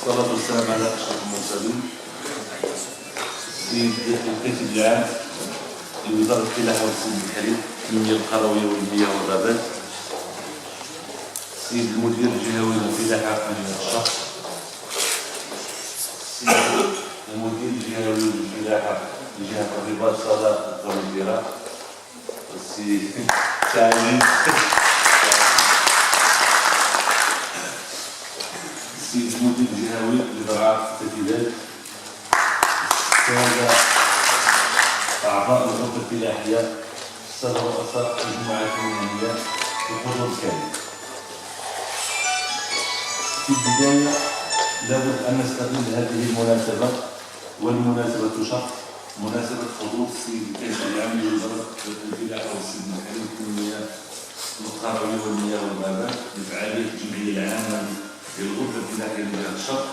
والصلاة والسلام على أشرف المرسلين السيد الكاتب العام لوزارة الفلاحة والسد الحليب التنمية القروية والمياه والغابات، السيد المدير الجهوي للفلاحة مدينة الشرق، السيد المدير الجهوي للفلاحة لجهة الرباط صالة الدولة، السيد السيد المدير الجهوي لزراعة التكيلات، السادة أعضاء الغرفة الفلاحية، السادة رؤساء المجموعات المهنية والحضور الكريم. في البداية لابد أن نستغل هذه المناسبة، والمناسبة تشرف مناسبة حضور السيد الكاتب العام لوزارة الفلاحة والسد الحليب التنمية القروية والمياه والغابات لفعالية الجمعية العامة للغرفة الفلاحية لجهة الشرق،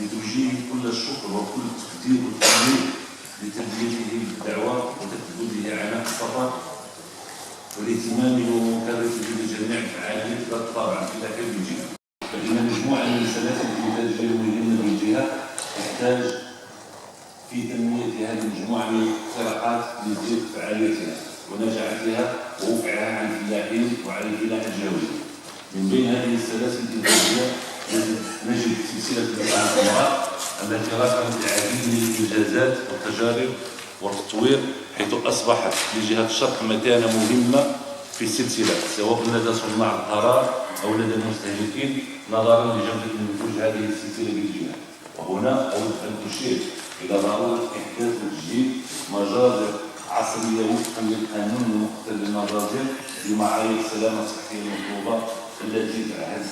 لتوجيه كل الشكر وكل التقدير والتقدير لتلبيته بالدعوة وتكبده عناء السفر والاهتمام ومكافأته لجميع الفعاليات ذات الطابع الفلاحي بالجهة. فإن مجموعة من السلاسل الإنتاجية المهمة بالجهة تحتاج في تنمية هذه المجموعة من الاقتراحات لزيادة فعاليتها ونجاحتها ووقعها على الفلاحين وعلى الفلاحة الجهوية. من بين هذه السلاسل الإنتاجية نجد سلسلة الزراعة الحمراء التي رسمت العديد من الإنجازات والتجارب والتطوير، حيث أصبحت لجهة الشرق مكانة مهمة في السلسلة سواء لدى صناع القرار أو لدى المستهلكين نظرا لجودة منتوج هذه السلسلة بالجهة. وهنا أود أن أشير إلى ضرورة إحداث وتجديد مجازر عصرية وفقا للقانون المقتل للمجازر بمعايير السلامة الصحية المطلوبة التي تعهد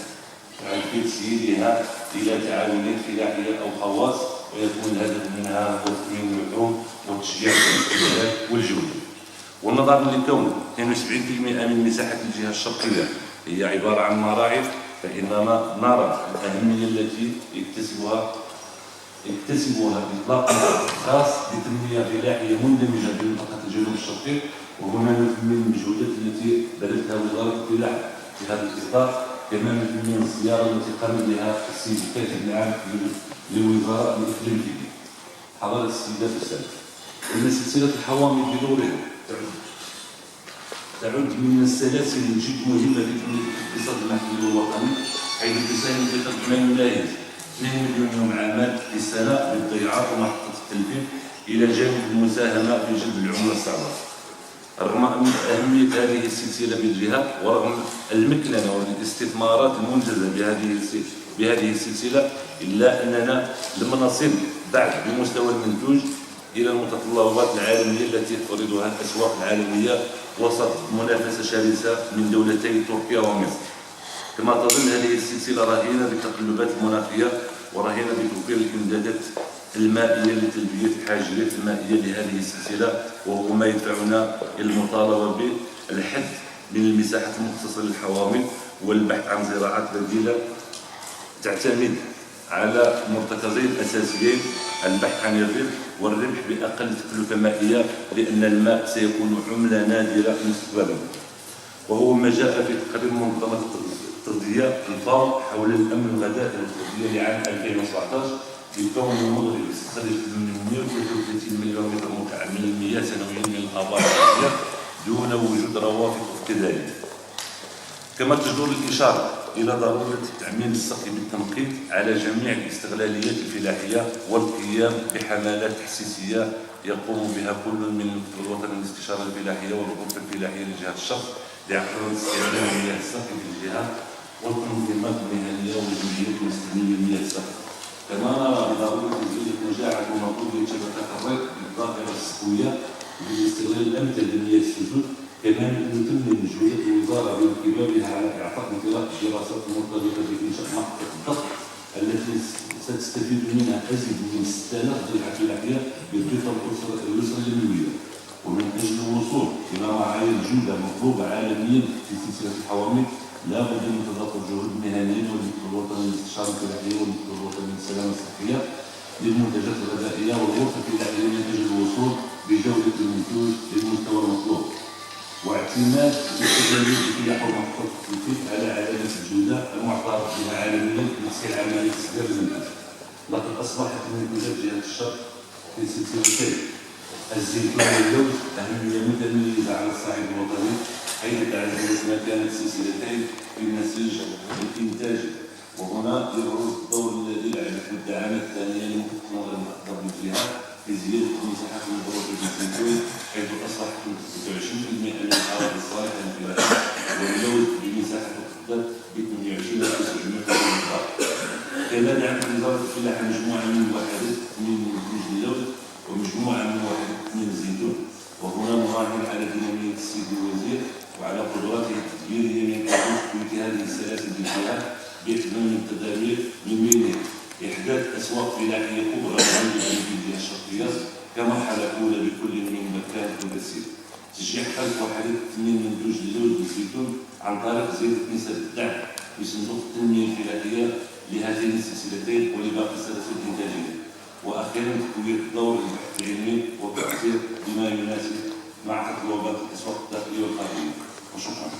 في تسييرها إلى تعاونيات فلاحية أو خواص، ويكون الهدف منها هو تنمية اللحوم وتشجيع الاستهلاك والجودة. ونظرا لكون 72% من مساحة الجهة الشرقية هي عبارة عن مراعي، فإننا نرى الأهمية التي يكتسبها إطلاق خاص بتنمية فلاحية مندمجة في منطقة الجنوب الشرقي، وهنا من المجهودات التي بذلتها وزارة الفلاحة في هذا الإطار، كما من الزيارة التي قام بها السيد الكاتب العام لوزارة الإقليم الفيدي. حضرات السيدات والسادة، إن سلسلة الحوامل بدورها تعد من السلاسل الجد مهمة في تنمية الاقتصاد المحلي والوطني، حيث تساهم في خلق ما يناهز 2 مليون يوم عمل في السنة للضيعات ومحطة التلفين، إلى جانب المساهمة في جلب العملة الصعبة. رغم أهمية هذه السلسلة بالجهة ورغم المكننة والاستثمارات المنجزة بهذه السلسلة، إلا أننا لم نصل بعد بمستوى المنتوج إلى المتطلبات العالمية التي تفرضها الأسواق العالمية وسط منافسة شرسة من دولتي تركيا ومصر. كما تظل هذه السلسلة رهينة بالتقلبات المناخية ورهينة بتوفير الإمدادات المائية لتلبية الحاجيات المائية لهذه السلسلة، وهو ما يدفعنا إلى المطالبة بالحد من المساحة المخصصة للحوامل والبحث عن زراعات بديلة تعتمد على مرتكزين أساسيين: البحث عن الربح والربح بأقل تكلفة مائية، لأن الماء سيكون عملة نادرة مستقبلا. وهو ما جاء في تقرير منظمة التغذية الفاو حول الأمن الغذائي والتغذية لعام 2017، بكون المغرب يستخرج 833 مليون متر مكعب من المياه سنويا من الآبار الغذائية دون وجود روافد كذلك. كما تجدر الإشارة إلى ضرورة التعميم السقي بالتنقيط على جميع الاستغلاليات الفلاحية والقيام بحملات تحسيسية يقوم بها كل من المكتب الوطني للاستشارة الفلاحية والغرفة الفلاحية لجهة الشرق لعقل استعمال المياه السقي في الجهة والتنظيمات المهنية والجمعيات المسلمين للمياه السقي. كما نرى بضرورة زيادة نجاعة ومردودية شبكات الري للظاهرة السقوية بالاستغلال الأمثل لمياه السجود. كما يتم مجهودات الوزارة بانقبابها على إعطاء انطلاق الدراسات المرتبطة بإنشاء محطة الضغط التي ستستفيد منها أزيد من 6000 ضلع فلاحية بالضفة اليسرى للمياه. ومن أجل الوصول إلى معايير الجودة المطلوبة عالميا في سلسلة الحوامل، لا بد من تضافر جهود مهنيين والمكتب الوطني للاستشارة الفلاحية والمكتب الوطني للسلامة الصحية للمنتجات الغذائية والغرفة الفلاحية من أجل الوصول بجودة المنتوج للمستوى المطلوب. واعتماد الاستثماريين في يحفظ محطة التنفيذ على علامة الجودة المعترف بها عالميا لتسهيل عملية تصدير المنتج. لقد أصبحت منتجات جهة الشرق في سلسلتين الزيتون واللوز أهمية متميزة على الصعيد الوطني، حيث تعزز مكانة سلسلتين في النسيج الإنتاجي. وهنا يبرز الدور الذي لعبته الدعامات الثانية لملفت نظر المقدر مثلها في زيادة مساحة المضروب بالزيتون، حيث أصبحت 26% من الأراضي الصالحة للفلاحة، واللوز بمساحة تقدر ب 28,700 هكتار. كما دعمت وزارة الفلاحة مجموعة من الوحدات من منتوج اللوز ومجموعة من وحدات من الزيتون، وهنا نراهن على دينامية السيد الوزير وعلى قدراته التدبيرية من تملك هذه السلاسل بالفلاحة بإقدام من التدابير من بينها إحداث أسواق فلاحية كبرى موجودة في الجهة الشرقية كمرحلة أولى بكل من مكان وتسيير، تشجيع خلق وحدات تنمية منتوج اللوز والزيتون عن طريق زيادة نسب الدعم في صندوق التنمية الفلاحية لهاتين السلسلتين ولباقي السلاسل الإنتاجية. وأخيرا تكوين دور البحث العلمي والتأثير بما يناسب مع تطلبات الأسواق الداخلية والخارجية. وشكرا.